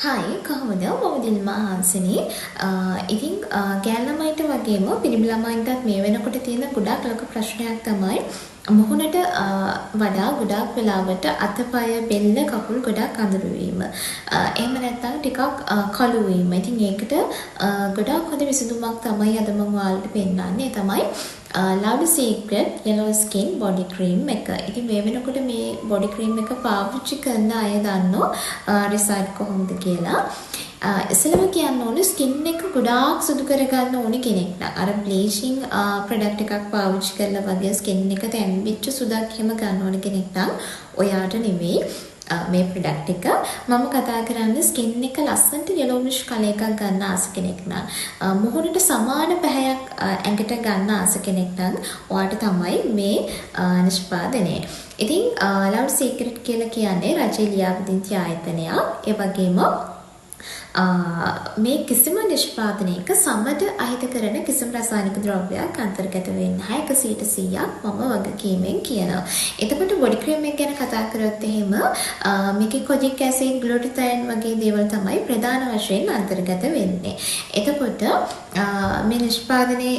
හයි කොහොමද මම දිල්මා හාන්සිනි. ඉතින් ගෑල් ළමයින්ට වගේම පිරිමි ළමයින්ටත් මේ වෙනකොට තියෙන ගොඩාක් ලොකු ප්‍රශ්නයක් තමයි මුහුණට වඩා ගොඩාක් වෙලාවට අතපය බෙල්ල කකුල් ගොඩාක් අඳුරු වීම. එහෙම නැත්නම් ටිකක් කළු වීම. ඉතින් ඒකට ගොඩාක් හොඳ විසඳුමක් තමයි අද මම ඔයාලට පෙන්නන්නේ. තමයි Lovely Secret Yellow Skin Body Cream එක. ඉතින් මේ වෙනකොට මේ body cream එක පාවිච්චි කරන අය දන්නවා රිසල්ට් කොහොමද කියලා. ඉස්සෙල්ලාම කියන්න ඕනේ ස්කින් එක ගොඩාක් සුදු කරගන්න ඕනේ කෙනෙක් නම් අර බ්ලීචිං ප්‍රොඩක්ට් එකක් පාවිච්චි කරලා වගේ ස්කින් එක තැම්බිච්ච සුදක් එහෙම ගන්න ඕනේ කෙනෙක් නම් ඔයාට නෙවෙයි මේ ප්‍රොඩක්ට් එක. මම කතා කරන්නේ ස්කින් එක ලස්සනට yellowish කලර් එකක් ගන්න ආස කෙනෙක් නම් මුහුණට සමාන පැහැයක් ඇඟට ගන්න ආස කෙනෙක් නම් ඔයාට තමයි මේ නිෂ්පාදනය. ඉතින් Lovely Secret කියලා කියන්නේ රජයේ ලියාපදිංචි ආයතනයක්. ඒ වගේම මේ කිසිම නිෂ්පාදනයක සමට අහිත කරන කිසිම රසායනික ද්‍රව්‍යයක් අන්තර්ගත වෙන්නේ නැහැ. 100% මම වගකීමෙන් කියනවා. එතකොට බොඩි ක්‍රීම් එක ගැන කතා කරොත් එහෙම මේකේ කොජික් ඇසිඩ්, ග්ලූටතයන් වගේ දේවල් තමයි ප්‍රධාන වශයෙන් අන්තර්ගත වෙන්නේ. එතකොට මේ නිෂ්පාදනයේ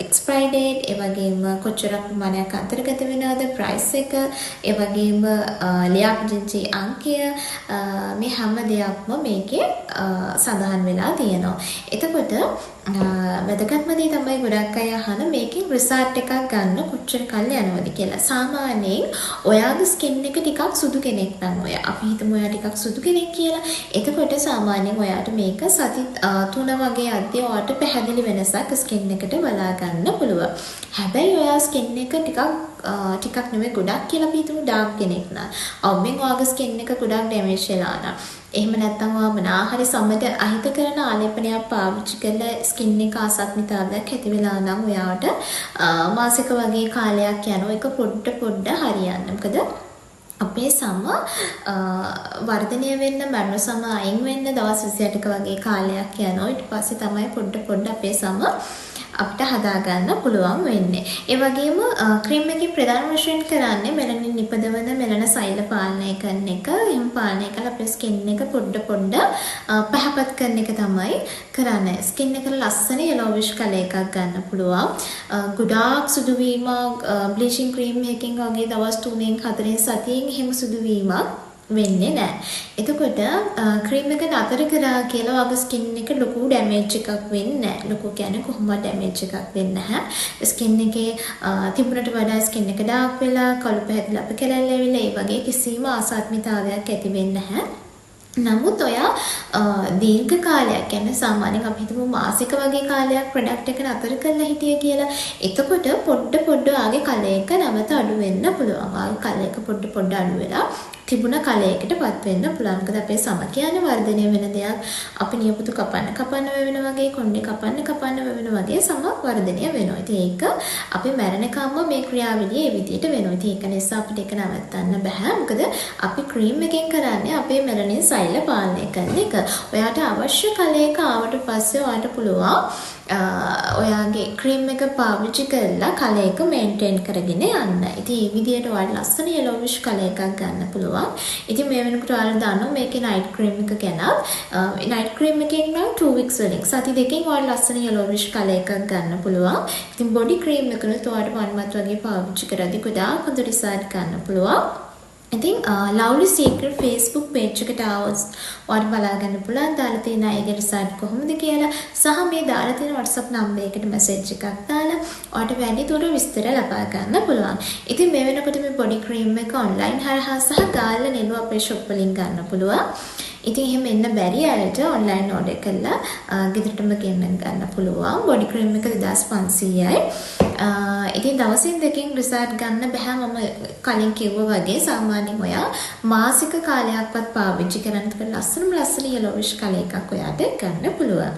එක්ස්පයරි ඩේට්, ඒ වගේම කොච්චර ප්‍රමාණයක් අන්තර්ගත වෙනවද, ප්‍රයිස් එක, ඒ වගේම ලියාපදිංචි අංකය, මේ හැම දෙයක්ම මේකේ සඳහන් වෙලා තියෙනවා. එතකොට වැදගත්ම දේ තමයි ගොඩක් අය අහන මේකෙන් රිසල්ට් එකක් ගන්න කොච්චර කල් යනවද කියලා. සාමාන්‍යයෙන් ඔයාගේ ස්කින් එක ටිකක් සුදු කෙනෙක් නම් අපි හිතමු ඔයා ටිකක් සුදු කෙනෙක් කියලා. එතකොට සාමාන්‍යයෙන් ඔයාට මේක සති 3 වගේ අද්දී ඔයාට පැහැදිලි වෙනසක් ස්කින් එකට බලා ගන්න පුළුවන්. හැබැයි ඔයා ස්කින් එක ටිකක් නෙමෙයි ගොඩක් කියලා අපි හිතමු ඩාර්ක් කෙනෙක් නම්. ඔබෙන් ඔයාගේ ස්කින් එක ගොඩක් ඩැමේජ් වෙලා නම්. එහෙම නැත්නම් ඔයා මොනාහරි සමට අහිත කරන ආලේපනයක් පාවිච්චි කරලා ස්කින් එක අසත්මිතාවයක් ඇති වෙලා නම් ඔයාට මාසික වගේ කාලයක් යනවා. ඒක පොඩ්ඩ හරියන්න. මොකද අපේ සම වර්ධනය වෙන්න මරණ සම අයින් වෙන්න දවස් 28ක වගේ කාලයක් යනවා. ඊට පස්සේ තමයි පොඩ්ඩ අපේ සම අපිට හදා ගන්න පුළුවන් වෙන්නේ. ඒ වගේම ක්‍රීම් එකේ ප්‍රධාන වශයෙන් කරන්නේ මෙලනින් නිපදවන මෙලන සෛල පාලනය කරන එක. එහෙම පාලනය කරලා අපේ ස්කින් එක පොඩ්ඩ පහපත් කරන එක තමයි කරන්නේ. ස්කින් එකට ලස්සන yellowish කලර් එකක් ගන්න පුළුවන්. ගොඩාක් සුදු වීමක් බ්ලීචිං ක්‍රීම් එකකින් වගේ දවස් 3න් 4න් සතියෙන් එහෙම සුදු වීමක් වෙන්නේ නැහැ. එතකොට ක්‍රීම් එක නතර කරා කියලා වගේ ස්කින් එක ලොකු ඩැමේජ් එකක් වෙන්නේ නැහැ. ලොකු කියන්නේ කොහොමද ඩැමේජ් එකක් වෙන්නේ නැහැ. ස්කින් එකේ තිබුණට වඩා ස්කින් එක ඩාර්ක් වෙලා කළු පැහැදිලි අප කෙලෙල් ඇවිල්ලා ඒ වගේ කිසිම අසත්මිතාවයක් ඇති වෙන්නේ නැහැ. නමුත් ඔයා දීර්ඝ කාලයක් කියන්නේ සාමාන්‍යයෙන් අපි හිතමු මාසික වගේ කාලයක් ප්‍රොඩක්ට් එක නතර කරලා හිටිය කියලා. එතකොට පොඩ්ඩ ආගේ කලර් එක නැවත අඩු වෙන්න පුළුවන්. ආගේ කලර් එක පොඩ්ඩ අඩු වෙලා තිබුණ කලයකටපත් වෙන්න පුළුවන්. මොකද අපේ සම කියන්නේ වර්ධනය වෙන දෙයක්. අපි නියපොතු කපන්න වෙන වගේ, කොණ්ඩේ කපන්න වෙන වගේ සම වර්ධනය වෙනවා. ඉතින් ඒක අපි මැරෙනකම්ම මේ ක්‍රියාවලිය ඒ විදිහට වෙනවා. ඉතින් ඒක නිසා අපිට ඒක නවත්තන්න බෑ. මොකද අපි ක්‍රීම් එකෙන් කරන්නේ අපේ මෙලනින් සෛල පාලනය කරන එක. ඔයාට අවශ්‍ය කලයක ආවට පස්සේ ඔයාට පුළුවන් ඔයාගේ ක්‍රීම් එක පාවිච්චි කරලා කලර් එක මේන්ටේන් කරගෙන යන්න. ඉතින් මේ විදිහට ඔයාලට ලස්සන yellowish කලර් එකක් ගන්න පුළුවන්. ඉතින් මේ වෙනකොට ඔයාලා දන්නවා මේකේ නයිට් ක්‍රීම් එක ගැන. නයිට් ක්‍රීම් එකෙන් නම් 2 weeks වලින් සති දෙකකින් ඔයාලට ලස්සන yellowish කලර් එකක් ගන්න පුළුවන්. ඉතින් බොඩි ක්‍රීම් එකනොත් ඔයාලට වන්මත් වගේ පාවිච්චි කරද්දී ගොඩාක් හොඳ රිසල්ට් ගන්න පුළුවන්. ඉතින් Lovely Secret Facebook page එකට ආවොත් ඔයාලට බලා ගන්න පුළුවන් දාලා තියෙන අයගේ රිසල්ට් කොහොමද කියලා. සහ මේ දාලා තියෙන WhatsApp නම්බර් එකට මැසේජ් එකක් දාලා ඔයාලට වැඩිදුර විස්තර ලබා ගන්න පුළුවන්. ඉතින් මේ වෙනකොට මේ බොඩි ක්‍රීම් එක ඔන්ලයින් හරහා සහ ගාල්ල නෙළුව අපේ shop වලින් ගන්න පුළුවන්. ඉතින් එහෙම එන්න බැරි අයට ඔන්ලයින් ඕඩර් කරලා ගෙදරටම ගෙන්න ගන්න පුළුවන්. බොඩි ක්‍රීම් එක 2500යි. ඉතින් දවසින් දෙකකින් රිසල්ට් ගන්න බෑ. මම කලින් කිව්වා වගේ සාමාන්‍යයෙන් ඔයා මාසික කාලයක්වත් පාවිච්චි කරන්න ලස්සන yellowish කලර් එකක් ඔයාට ගන්න පුළුවන්.